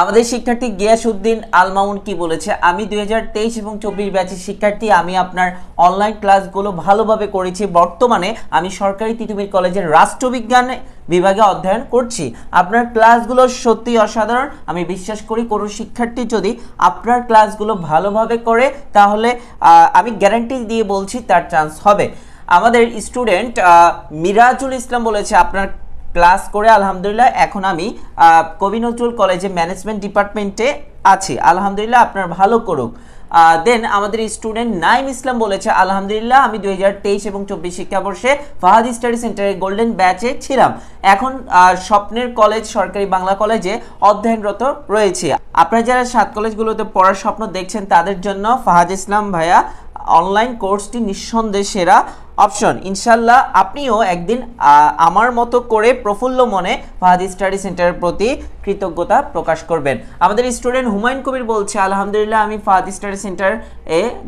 আমাদের শিক্ষার্থী গিয়াসউদ্দিন আল মামুন কি বলেছে, আমি 2023 এবং 24 ব্যাচের শিক্ষার্থী। আমি আপনার অনলাইন ক্লাসগুলো ভালোভাবে করেছি। বর্তমানে আমি সরকারি তিতুমির কলেজের রাষ্ট্রবিজ্ঞান বিভাগে অধ্যয়ন করছি। আপনার ক্লাসগুলো সত্যি অসাধারণ। আমি বিশ্বাস করি কোনো শিক্ষার্থী যদি আপনার ক্লাসগুলো ভালোভাবে করে তাহলে আমি গ্যারান্টি দিয়ে বলছি তার চান্স হবে। আমাদের স্টুডেন্ট মিরাজুল ইসলাম বলেছে, আপনার ক্লাস করে আলহামদুলিল্লাহ এখন আমি কবি নজরুল কলেজে ম্যানেজমেন্ট ডিপার্টমেন্টে আছি, আলহামদুলিল্লাহ আপনার ভালো করুক। দেন আমাদের স্টুডেন্ট নাইম ইসলাম বলেছে, আলহামদুলিল্লাহ আমি 2023 এবং 24 শিক্ষাবর্ষে ফাহাদ স্টাডি সেন্টারের গোল্ডেন ব্যাচে ছিলাম, এখন স্বপ্নের কলেজ সরকারি বাংলা কলেজে অধ্যয়নরত রয়েছে। আপনারা যারা 7 কলেজগুলোতে পড়ার স্বপ্ন দেখছেন তাদের জন্য ফাহাদ ইসলাম ভাইয়া অনলাইন কোর্সটি নিঃসন্দেহে সেরা অপশন। ইনশাল্লাহ আপনিও একদিন আমার মতো করে প্রফুল্ল মনে ফাহাদ স্টাডি সেন্টারের প্রতি কৃতজ্ঞতা প্রকাশ করবেন। আমাদের স্টুডেন্ট হুমায়ুন কবির বলছে, আলহামদুলিল্লাহ আমি ফাহাদ স্টাডি সেন্টার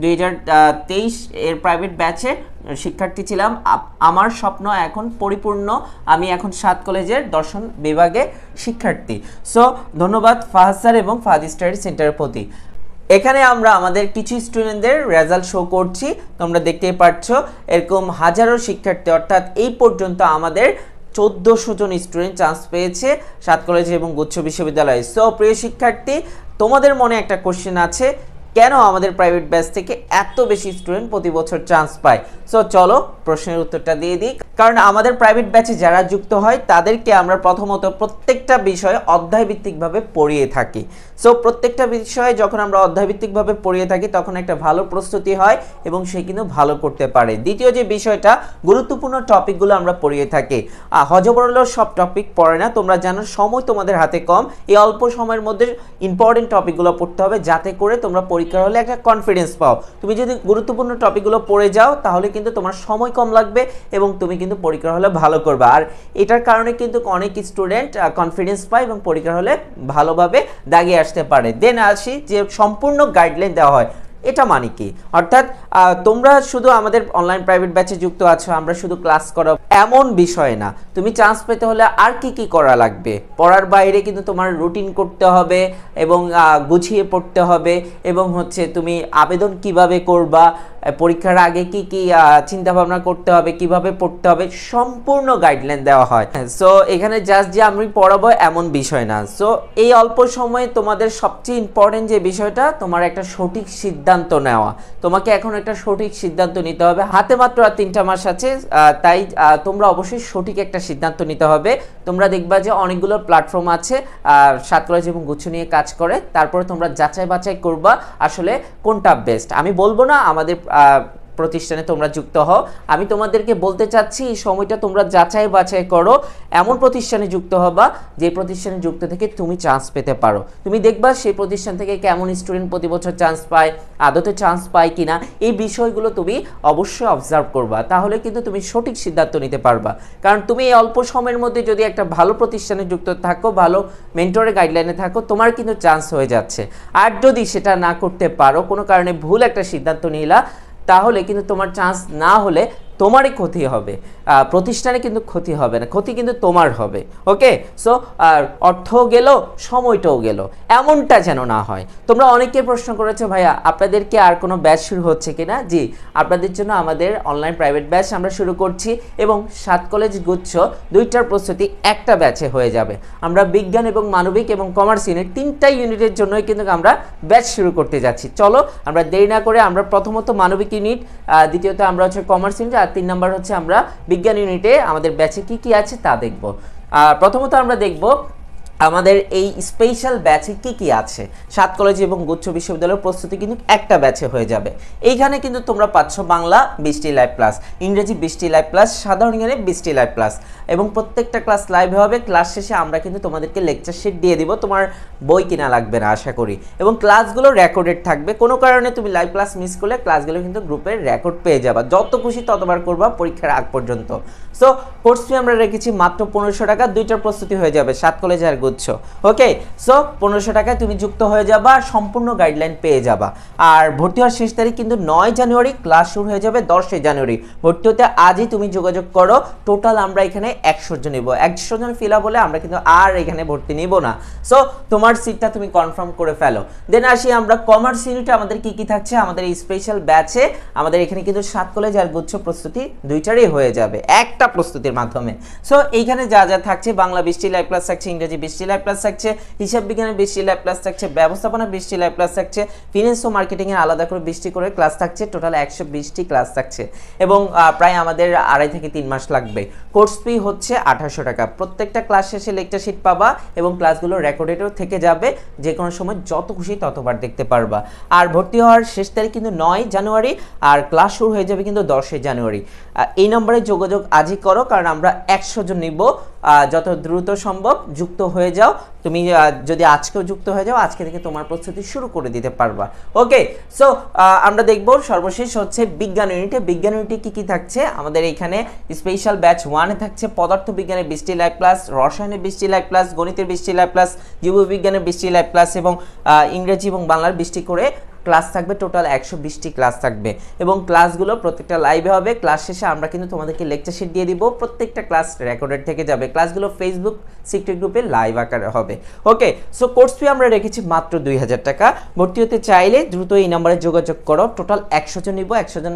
2023 এর প্রাইভেট ব্যাচে শিক্ষার্থী ছিলাম, আমার স্বপ্ন এখন পরিপূর্ণ, আমি এখন 7 কলেজের দর্শন বিভাগে শিক্ষার্থী। সো ধন্যবাদ ফাহাদ স্যার এবং ফাহাদ স্টাডি সেন্টারের প্রতি। এখানে আমরা আমাদের কিছু স্টুডেন্টদের রেজাল্ট শো করছি, তোমরা দেখতেই পাচ্ছ এরকম হাজারো শিক্ষার্থী, অর্থাৎ এই পর্যন্ত আমাদের 1400 জন স্টুডেন্ট চান্স পেয়েছে 7 কলেজ এবং গুচ্ছ বিশ্ববিদ্যালয়ে। সো প্রিয় শিক্ষার্থী, তোমাদের মনে একটা কোশ্চেন আছে, কেন আমাদের প্রাইভেট ব্যাচ থেকে এত বেশি স্টুডেন্ট প্রতি বছর চান্স পায়? সো চলো প্রশ্নের উত্তরটা দিয়ে দিই। কারণ আমাদের প্রাইভেট ব্যাচে যারা যুক্ত হয় তাদেরকে আমরা প্রথমত প্রত্যেকটা বিষয়ে অধ্যায়ভিত্তিকভাবে পড়িয়ে থাকি। সো প্রত্যেকটা বিষয়ে যখন আমরা অধ্যায়ভিত্তিকভাবে পড়িয়ে থাকি তখন একটা ভালো প্রস্তুতি হয় এবং সে কিন্তু ভালো করতে পারে। দ্বিতীয় যে বিষয়টা, গুরুত্বপূর্ণ টপিকগুলো আমরা পড়িয়ে থাকি। হজবরল সব টপিক পড়ে না, তোমরা জানো সময় তোমাদের হাতে কম, এই অল্প সময়ের মধ্যে ইম্পর্টেন্ট টপিকগুলো পড়তে হবে যাতে করে তোমরা পরীক্ষার হলে একটা কনফিডেন্স পাও। তুমি যদি গুরুত্বপূর্ণ টপিকগুলো পড়ে যাও তাহলে কিন্তু তোমার সময় কম লাগবে এবং তুমি কিন্তু পরীক্ষার হলে ভালো করবে। আর এটার কারণে কিন্তু অনেক স্টুডেন্ট কনফিডেন্স পায় এবং পরীক্ষার হলে ভালোভাবে দাগিয়ে আসতে পারে। দেন আসি যে সম্পূর্ণ গাইডলাইন দেওয়া হয়, এটা মানে কি? অর্থাৎ তোমরা শুধু আমাদের অনলাইন প্রাইভেট ব্যাচে যুক্ত আছো, আমরা শুধু ক্লাস করাবো এমন বিষয় না। তুমি চান্স পেতে হলে আর কি কি করা লাগবে, পড়ার বাইরে কিন্তু তোমার রুটিন করতে হবে এবং গুছিয়ে পড়তে হবে এবং হচ্ছে তুমি আবেদন কিভাবে করবা, পরীক্ষার আগে কি কি চিন্তা ভাবনা করতে হবে, কিভাবে পড়তে হবে, সম্পূর্ণ গাইডলাইন দেওয়া হয়। সো এখানে জাস্ট যে আমি পড়াবো এমন বিষয় না। সো এই অল্প সময়ে তোমাদের সবচেয়ে ইম্পর্টেন্ট যে বিষয়টা, তোমার একটা সঠিক সিদ্ধান্ত নেওয়া। তোমাকে এখন একটা সঠিক সিদ্ধান্ত নিতে হবে, হাতে মাত্র আর 3টা মাস আছে, তাই তোমরা অবশ্যই সঠিক একটা সিদ্ধান্ত নিতে হবে। তোমরা দেখবা যে অনেকগুলো প্ল্যাটফর্ম আছে 7 কলেজ এবং গুচ্ছ নিয়ে কাজ করে, তারপরে তোমরা যাচাই বাছাই করবা আসলে কোনটা বেস্ট। আমি বলবো না আমাদের প্রতিষ্ঠানে তোমরা যুক্ত হও, আমি তোমাদেরকে বলতে চাচ্ছি এই সময়টা তোমরা যাচাই বাছাই করো, এমন প্রতিষ্ঠানে যুক্ত হবা যে প্রতিষ্ঠানে যুক্ত থেকে তুমি চান্স পেতে পারো। তুমি দেখবা সেই প্রতিষ্ঠান থেকে কেমন স্টুডেন্ট প্রতি বছর চান্স পায়, আদতে চান্স পায় কিনা, এই বিষয়গুলো তুমি অবশ্যই অবজার্ভ করবা, তাহলে কিন্তু তুমি সঠিক সিদ্ধান্ত নিতে পারবা। কারণ তুমি এই অল্প সময়ের মধ্যে যদি একটা ভালো প্রতিষ্ঠানে যুক্ত থাকো, ভালো মেন্টরের গাইডলাইনে থাকো, তোমার কিন্তু চান্স হয়ে যাচ্ছে। আর যদি সেটা না করতে পারো, কোনো কারণে ভুল একটা সিদ্ধান্ত নিলা, তাহলে কিন্তু তোমার চান্স না হলে তোমারই ক্ষতি হবে, প্রতিষ্ঠানে কিন্তু ক্ষতি হবে না, ক্ষতি কিন্তু তোমার হবে। ওকে, সো অর্থ গেল, সময়টাও গেল, এমনটা যেন না হয়। তোমরা অনেকে প্রশ্ন করেছো, ভাইয়া আপনাদেরকে আর কোনো ব্যাচ শুরু হচ্ছে কিনা? জি, আপনাদের জন্য আমাদের অনলাইন প্রাইভেট ব্যাচ আমরা শুরু করছি এবং 7 কলেজ গুচ্ছ 2টার প্রস্তুতি একটা ব্যাচে হয়ে যাবে। আমরা বিজ্ঞান এবং মানবিক এবং কমার্স ইউনিট 3টা ইউনিটের জন্যই কিন্তু আমরা ব্যাচ শুরু করতে যাচ্ছি। চলো আমরা দেরি না করে আমরা প্রথমত মানবিক ইউনিট, দ্বিতীয়ত আমরা হচ্ছে কমার্স ইউনিট, আর 3 নাম্বার হচ্ছে আমরা বিজ্ঞান ইউনিটে আমাদের ব্যাচে কি কি আছে তা দেখব। প্রথমত আমরা দেখব আমাদের এই স্পেশাল ব্যাচে কি কি আছে। 7 কলেজ এবং গুচ্ছ বিশ্ববিদ্যালয়ের প্রস্তুতি কিন্তু একটা ব্যাচে হয়ে যাবে। এইখানে কিন্তু তোমরা পাচ্ছ বাংলা 20টি লাইভ ক্লাস, ইংরেজি 20টি লাইভ ক্লাস, সাধারণ জ্ঞানে 20টি লাইভ ক্লাস এবং প্রত্যেকটা ক্লাস লাইভ হবে। ক্লাস শেষে আমরা কিন্তু তোমাদেরকে লেকচার শিট দিয়ে দিব, তোমার বই কিনা লাগবে না আশা করি, এবং ক্লাসগুলো রেকর্ডেড থাকবে। কোনো কারণে তুমি লাইভ ক্লাস মিস করলে ক্লাসগুলো কিন্তু গ্রুপের রেকর্ড পেয়ে যাবা, যত খুশি ততবার করবা পরীক্ষার আগ পর্যন্ত। সো কোর্স ফি আমরা রেখেছি মাত্র 1500 টাকা, 2টার প্রস্তুতি হয়ে যাবে 7 কলেজ আর গুচ্ছ। গুচ্ছ। ওকে, সো 1500 টাকায় তুমি যুক্ত হয়ে যাবা, সম্পূর্ণ গাইডলাইন পেয়ে যাবা। আর ভর্তি হওয়ার শেষ তারিখ কিন্তু 9 জানুয়ারি, ক্লাস শুরু হয়ে যাবে 10 জানুয়ারি। ভর্তি হতে আজই তুমি যোগাযোগ করো। টোটাল আমরা এখানে 100 জন নিব, 100 জন ফিল আপ হলে আমরা কিন্তু আর এখানে ভর্তি নিব না। সো তোমার সিটটা তুমি কনফার্ম করে ফেলো। দেন আসি আমরা কমার্স ইউনিটে আমাদের কি কি থাকছে। আমাদের এই স্পেশাল ব্যাচে আমাদের এখানে কিন্তু 7 কলেজ আর গুচ্ছ প্রস্তুতি দুইটারই হয়ে যাবে একটা প্রস্তুতির মাধ্যমে। সো এইখানে যা যা থাকছে, বাংলা 20টি লাইভ ক্লাস থাকছে, ইংরেজি 20টি লাইভ ক্লাস থাকছে, হিসাব বিজ্ঞানের 20টি লাইভ ক্লাস থাকছে, ব্যবস্থাপনা 20টি লাইভ ক্লাস থাকছে, ফিনান্স ও মার্কেটিং এর আলাদা করে 20টি করে ক্লাস থাকছে, টোটাল 120টি ক্লাস থাকছে এবং প্রায় আমাদের 2.5 থেকে 3 মাস লাগবে। কোর্স ফি হচ্ছে 2800 টাকা। প্রত্যেকটা ক্লাস শেষে লেকচার শিট পাবা এবং ক্লাসগুলো রেকর্ডেডও থেকে যাবে, যে কোনো সময় যত খুশি ততবার দেখতে পারবা। আর ভর্তি হওয়ার শেষ তারিখ কিন্তু 9 জানুয়ারি, আর ক্লাস শুরু হয়ে যাবে কিন্তু 10 জানুয়ারি। এই নম্বরে যোগাযোগ আজই করো, কারণ আমরা 100 জন নিব। যত দ্রুত সম্ভব যুক্ত হয়ে যাও। তুমি যদি আজকেও যুক্ত হয়ে যাও, আজকে থেকে তোমার প্রস্তুতি শুরু করে দিতে পারবা। ওকে, সো আমরা দেখব সর্বশেষ হচ্ছে বিজ্ঞান ইউনিটে। বিজ্ঞান ইউনিটে কি কি থাকছে আমাদের এখানে। স্পেশাল ব্যাচ 1-এ থাকছে পদার্থ বিজ্ঞানের 20টি লাইভ ক্লাস, রসায়নের 20টি লাইভ ক্লাস, গণিতের 20টি লাইভ ক্লাস, জীববিজ্ঞানের 20টি লাইভ ক্লাস এবং ইংরেজি এবং বাংলার 20টি করে ক্লাস থাকবে। টোটাল 120টি ক্লাস থাকবে এবং ক্লাসগুলো প্রত্যেকটা লাইভে হবে। ক্লাস শেষে আমরা কিন্তু তোমাদেরকে লেকচার শিট দিয়ে দিব, প্রত্যেকটা ক্লাস রেকর্ডেড থেকে যাবে। ক্লাসগুলো ফেসবুক সিক্রেট গ্রুপে লাইভ আকারে হবে। ওকে, সো কোর্স ফি আমরা রেখেছি মাত্র 2000 টাকা। ভর্তি হতে চাইলে দ্রুত এই নম্বরে যোগাযোগ করো। টোটাল 100 জন নিব, 100 জন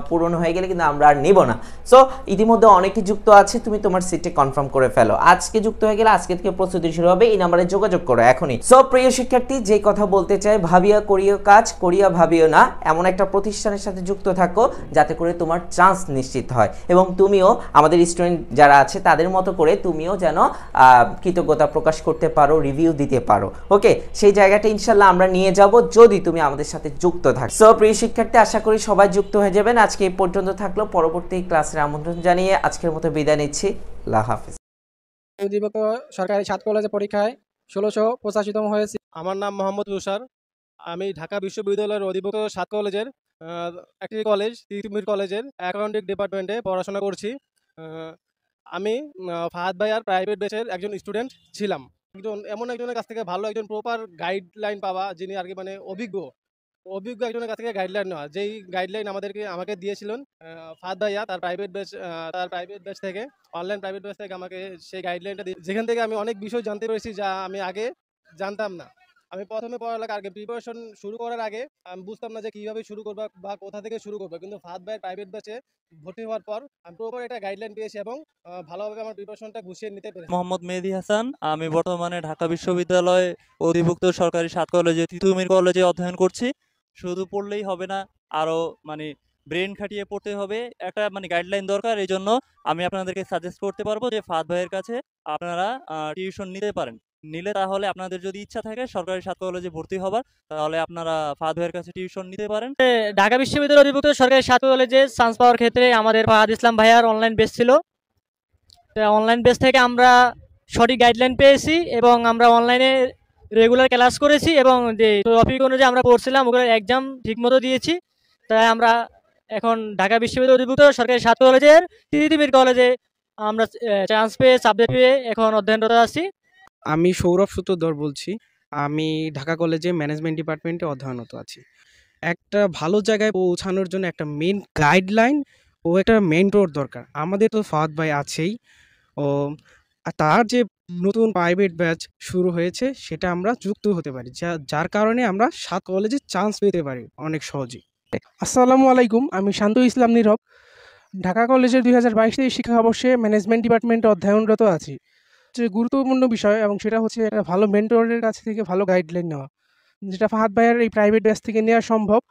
পূরণ হয়ে গেলে কিন্তু আমরা আর নিব না। সো ইতিমধ্যে অনেকে যুক্ত আছে, তুমি তোমার সিটে কনফার্ম করে ফেলো। আজকে যুক্ত হয়ে গেলে আজকে থেকে প্রস্তুতি শুরু হবে। এই নম্বরে যোগাযোগ করো এখনই। সো প্রিয় শিক্ষার্থী, যে কথা বলতে চাই, ভাবিয়া করিও কাজ, করিয়া ভাবিও না। এমন একটা প্রতিষ্ঠানের সাথে যুক্ত থাকো যাতে করে তোমার চান্স নিশ্চিত হয় এবং তুমিও আমাদের স্টুডেন্ট যারা আছে তাদের মতো করে তুমিও যেন কৃতজ্ঞতা প্রকাশ করতে পারো, রিভিউ দিতে পারো। ওকে, সেই জায়গাটা ইনশাল্লাহ আমরা নিয়ে যাব যদি তুমি আমাদের সাথে যুক্ত থাকো। সো প্রিয় শিক্ষার্থী, আশা করি সবাই যুক্ত হয়ে যাবেন। আজকে এই পর্যন্ত থাকলো, পরবর্তী ক্লাসের আমন্ত্রণ জানিয়ে আজকের মতো বিদায় নিচ্ছি। আল্লাহ হাফেজ। অধিভুক্ত সরকারি 7 কলেজে পরীক্ষায় 1685তম হয়েছি। আমার নাম মোহাম্মদ তুষার। আমি ঢাকা বিশ্ববিদ্যালয়ের অধিভুক্ত 7 কলেজের একটি কলেজ তিতুমির কলেজের অ্যাকাউন্টিং ডিপার্টমেন্টে পড়াশোনা করছি। আমি ফাহাদ ভাইয়ার প্রাইভেট ব্যাচের একজন স্টুডেন্ট ছিলাম। এমন একজনের কাছ থেকে ভালো একজন প্রপার গাইডলাইন পাওয়া, যিনি আর কি মানে অভিজ্ঞ একজনের কাছ থেকে গাইডলাইন নেওয়া, যেই গাইডলাইন আমাকে দিয়েছিলেন ফাহাদ ভাইয়া তার প্রাইভেট ব্যাচ থেকে, অনলাইন প্রাইভেট ব্যাচ থেকে আমাকে সেই গাইডলাইনটা দিয়ে, যেখান থেকে আমি অনেক বিষয় জানতে পেরেছি যা আমি আগে জানতাম না। আমি প্রথমে পড়ালেখা আগে প্রিপারেশন শুরু করার আগে আমি বুঝতাম না যে কীভাবে শুরু করবো বা কোথা থেকে শুরু করবো, কিন্তু ফাহাদ ভাইয়ের প্রাইভেট ব্যাচে ভর্তি হওয়ার পর আমি প্রপার একটা গাইডলাইন পেয়েছি এবং ভালোভাবে আমার প্রিপারেশনটা গুছিয়ে নিতে পেরেছি। মোহাম্মদ মেহেদী হাসান, আমি বর্তমানে ঢাকা বিশ্ববিদ্যালয় অধিভুক্ত সরকারি 7 কলেজে তিতুমির কলেজে অধ্যয়ন করছি। শুধু পড়লেই হবে না, আরও মানে ব্রেন খাটিয়ে পড়তে হবে, একটা মানে গাইডলাইন দরকার। এই জন্য আমি আপনাদেরকে সাজেস্ট করতে পারবো যে ফাহাদ ভাইয়ের কাছে আপনারা টিউশন নিতে পারেন। নিলে তাহলে আপনাদের যদি ইচ্ছা থাকে সরকারি 7 কলেজে ভর্তি হবার, তাহলে আপনারা ফাহাদ ভাইয়ের কাছে টিউশন নিতে পারেন। ঢাকা বিশ্ববিদ্যালয়ের অধিভুক্ত সরকারি 7 কলেজে চান্স পাওয়ার ক্ষেত্রে আমাদের ফাহাদ ইসলাম ভাইয়ার অনলাইন বেস ছিল। তো অনলাইন বেস থেকে আমরা সঠিক গাইডলাইন পেয়েছি এবং আমরা অনলাইনে রেগুলার ক্লাস করেছি এবং যে টপিক অনুযায়ী আমরা পড়ছিলাম ওগুলো এক্সাম ঠিকমতো দিয়েছি। তাই আমরা এখন ঢাকা বিশ্ববিদ্যালয় অধিভুক্ত সরকারি 7 কলেজের তিতুমির কলেজে আমরা চান্স পেয়ে সাবজেক্ট পেয়ে এখন অধ্যয়নরত আছি। আমি সৌরভ সূত্রধর বলছি। আমি ঢাকা কলেজে ম্যানেজমেন্ট ডিপার্টমেন্টে অধ্যয়নরত আছি। একটা ভালো জায়গায় পৌঁছানোর জন্য একটা মেন গাইডলাইন ও একটা মেন্টর দরকার। আমাদের তো ফাহাদ ভাই আছেই, ও তার যে নতুন প্রাইভেট ব্যাচ শুরু হয়েছে সেটা আমরা যুক্ত হতে পারি, যার কারণে আমরা 7 কলেজে চান্স পেতে পারি অনেক সহজেই। আসসালামু আলাইকুম, আমি শান্ত ইসলাম নীরব। ঢাকা কলেজের 2022 শিক্ষাবর্ষে ম্যানেজমেন্ট ডিপার্টমেন্টে অধ্যয়নরত আছি। যে গুরুত্বপূর্ণ বিষয় এবং সেটা হচ্ছে একটা ভালো মেন্টরের কাছ থেকে ভালো গাইডলাইন নেওয়া, যেটা ফাহাদ ভাইয়ের এই প্রাইভেট ব্যাচ থেকে নেওয়া সম্ভব।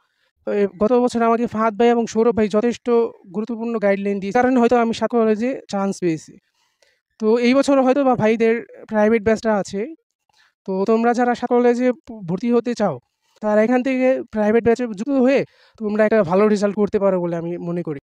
গত বছর আমাকে ফাহাদ ভাই এবং সৌরভ ভাই যথেষ্ট গুরুত্বপূর্ণ গাইডলাইন দিয়ে কারণে হয়তো আমি 7 কলেজে চান্স পেয়েছি। তো এই বছর হয়তো বা ভাইদের প্রাইভেট ব্যাচটা আছে। তো তোমরা যারা 7 কলেজে ভর্তি হতে চাও তারা এখান থেকে প্রাইভেট ব্যাচে যুক্ত হয়ে তোমরা একটা ভালো রেজাল্ট করতে পারো বলে আমি মনে করি।